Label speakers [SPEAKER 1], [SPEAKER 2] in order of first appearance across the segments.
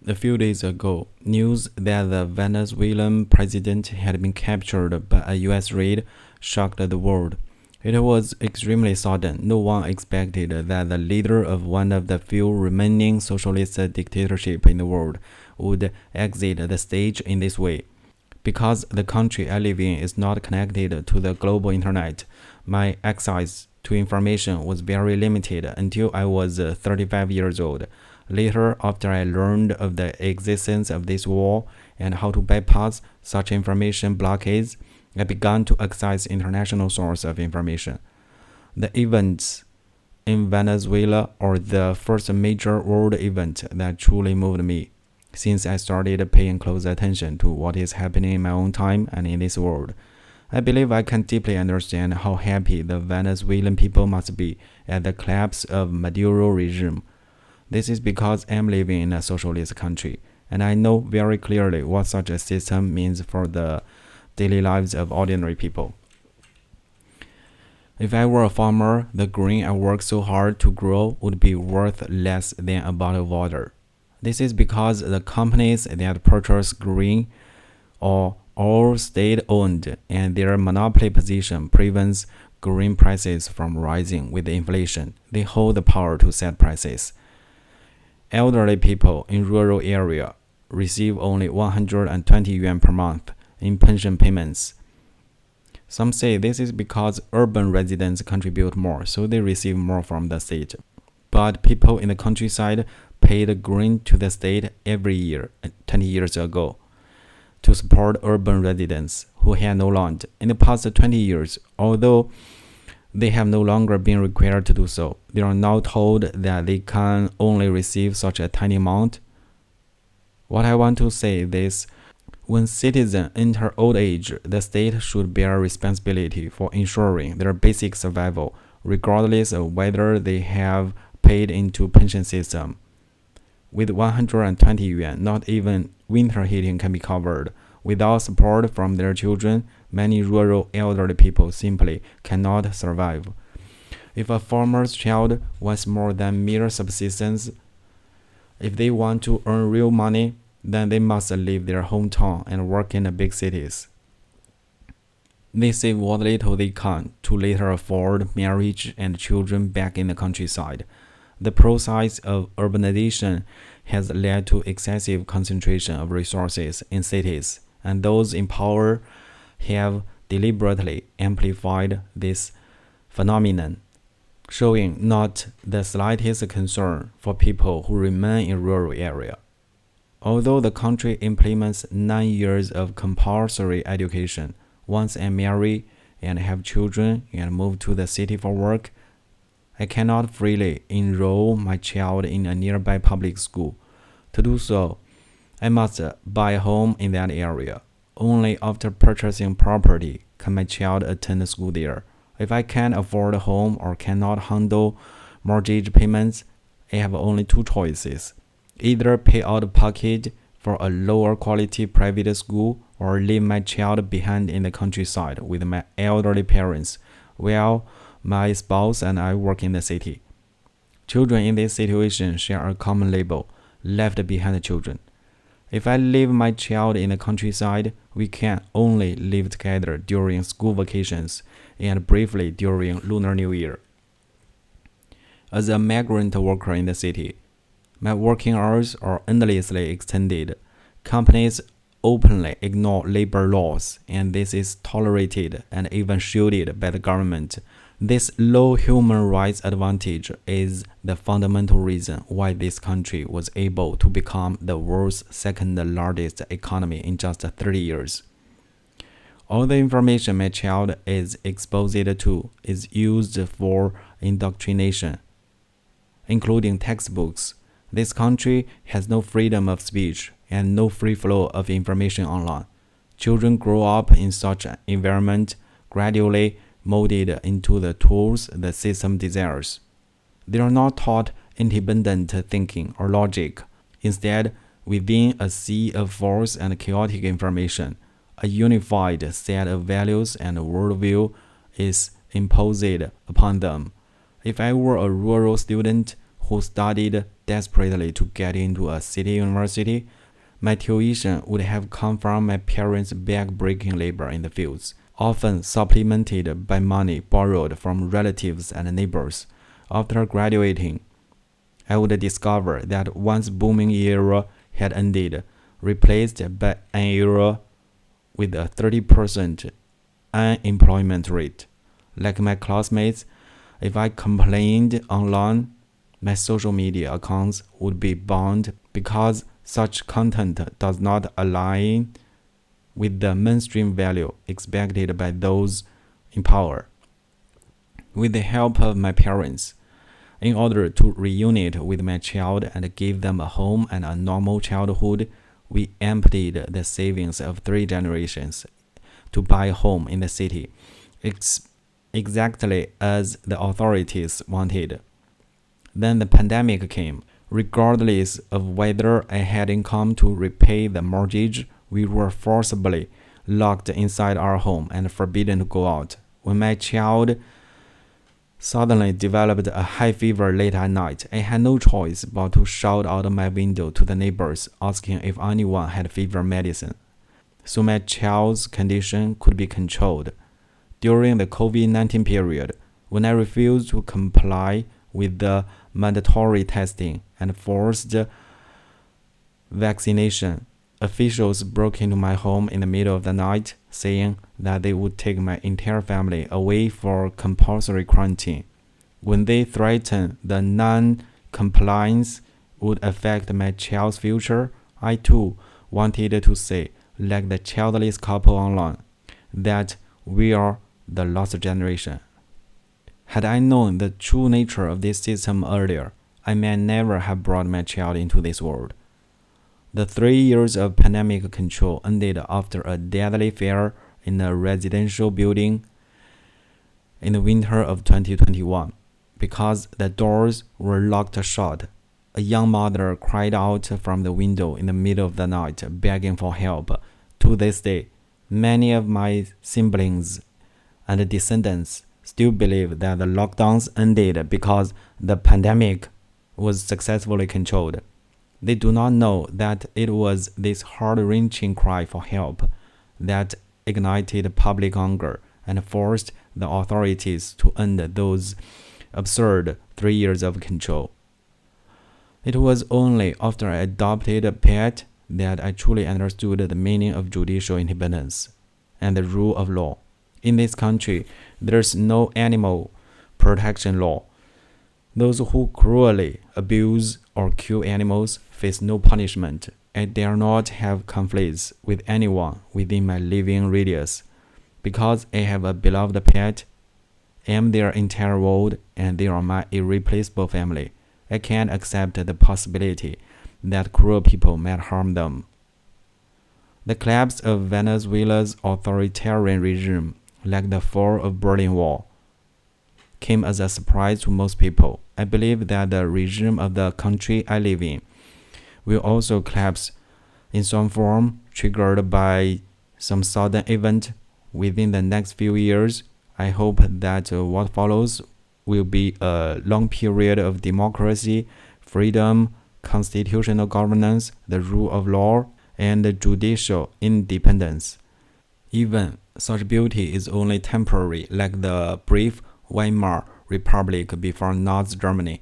[SPEAKER 1] A few days ago, news that the Venezuelan president had been captured by a U.S. raid shocked the world. It was extremely sudden. No one expected that the leader of one of the few remaining socialist dictatorships in the world would exit the stage in this way. Because the country I live in is not connected to the global internet, my access to information was very limited until I was 35 years old. Later, after I learned of the existence of this war and how to bypass such information blockades, I began to access international sources of information. The events in Venezuela are the first major world event that truly moved me, since I started paying close attention to what is happening in my own time and in this world. I believe I can deeply understand how happy the Venezuelan people must be at the collapse of Maduro regime. This is because I am living in a socialist country, and I know very clearly what such a system means for the daily lives of ordinary people. If I were a farmer, the grain I worked so hard to grow would be worth less than a bottle of water. This is because the companies that purchase grain are all state-owned, and their monopoly position prevents grain prices from rising with inflation. They hold the power to set prices. Elderly people in rural area receive only 120 yuan per month in pension payments. Some say this is because urban residents contribute more, so they receive more from the state. But people in the countryside paid grain to the state every year 20 years ago to support urban residents who had no land. In the past 20 years, although they have no longer been required to do so, they are now told that they can only receive such a tiny amount. What I want to say is this: when citizens enter old age, the state should bear responsibility for ensuring their basic survival, regardless of whether they have paid into pension system. With 120 yuan, not even winter heating can be covered. Without support from their children, many rural elderly people simply cannot survive. If a farmer's child wants more than mere subsistence, if they want to earn real money, then they must leave their hometown and work in the big cities. They save what little they can to later afford marriage and children back in the countryside. The process of urbanization has led to excessive concentration of resources in cities, and those in power have deliberately amplified this phenomenon, showing not the slightest concern for people who remain in rural area. Although the country implements 9 years of compulsory education, once I marry and have children and move to the city for work, I cannot freely enroll my child in a nearby public school. To do so, I must buy a home in that area. Only after purchasing property can my child attend school there. If I can't afford a home or cannot handle mortgage payments, I have only two choices: either pay out of pocket for a lower quality private school or leave my child behind in the countryside with my elderly parents while my spouse and I work in the city. Children in this situation share a common label: left behind children. If I leave my child in the countryside, we can only live together during school vacations and briefly during Lunar New Year. As a migrant worker in the city, my working hours are endlessly extended. Companies openly ignore labor laws, and this is tolerated and even shielded by the government. This low human rights advantage is the fundamental reason why this country was able to become the world's second largest economy in just 30 years. All the information my child is exposed to is used for indoctrination, including textbooks. This country has no freedom of speech and no free flow of information online. Children grow up in such an environment, gradually molded into the tools the system desires. They are not taught independent thinking or logic. Instead, within a sea of false and chaotic information, a unified set of values and worldview is imposed upon them. If I were a rural student who studied desperately to get into a city university, my tuition would have come from my parents' back-breaking labor in the fields, often supplemented by money borrowed from relatives and neighbors. After graduating, I would discover that one's booming era had ended, replaced by an era with a 30% unemployment rate. Like my classmates, if I complained online, my social media accounts would be banned because such content does not align with the mainstream value expected by those in power. With the help of my parents, in order to reunite with my child and give them a home and a normal childhood, we emptied the savings of 3 generations to buy a home in the city, exactly as the authorities wanted. Then the pandemic came. Regardless of whether I had income to repay the mortgage, we were forcibly locked inside our home and forbidden to go out. When my child suddenly developed a high fever late at night, I had no choice but to shout out of my window to the neighbors, asking if anyone had fever medicine, so my child's condition could be controlled. During the COVID-19 period, when I refused to comply with the mandatory testing and forced vaccination, officials broke into my home in the middle of the night, saying that they would take my entire family away for compulsory quarantine. When they threatened the non-compliance would affect my child's future, I too wanted to say, like the childless couple online, that we are the lost generation. Had I known the true nature of this system earlier, I may never have brought my child into this world. The 3 years of pandemic control ended after a deadly fire in a residential building in the winter of 2021. Because the doors were locked shut, a young mother cried out from the window in the middle of the night, begging for help. To this day, many of my siblings and descendants still believe that the lockdowns ended because the pandemic was successfully controlled. They do not know that it was this heart-wrenching cry for help that ignited public anger and forced the authorities to end those absurd 3 years of control. It was only after I adopted a pet that I truly understood the meaning of judicial independence and the rule of law. In this country, there's no animal protection law. Those who cruelly abuse or kill animals face no punishment. I dare not have conflicts with anyone within my living radius. Because I have a beloved pet, I am their entire world and they are my irreplaceable family. I can't accept the possibility that cruel people might harm them. The collapse of Venezuela's authoritarian regime, like the fall of Berlin Wall, came as a surprise to most people. I believe that the regime of the country I live in will also collapse in some form, triggered by some sudden event within the next few years. I hope that what follows will be a long period of democracy, freedom, constitutional governance, the rule of law, and judicial independence. Even such beauty is only temporary, like the brief Weimar Republic before Nazi Germany.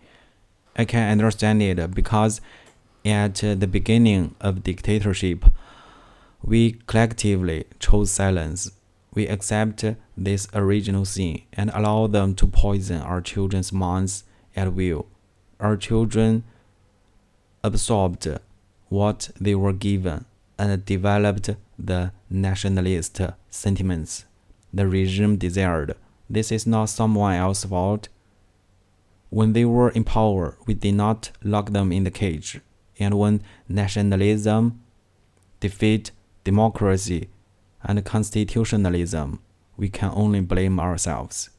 [SPEAKER 1] I can understand it because at the beginning of dictatorship, we collectively chose silence. We accept this original sin and allow them to poison our children's minds at will. Our children absorbed what they were given and developed the nationalist sentiments the regime desired. This is not someone else's fault. When they were in power, we did not lock them in the cage. And when nationalism defeats democracy and constitutionalism, we can only blame ourselves.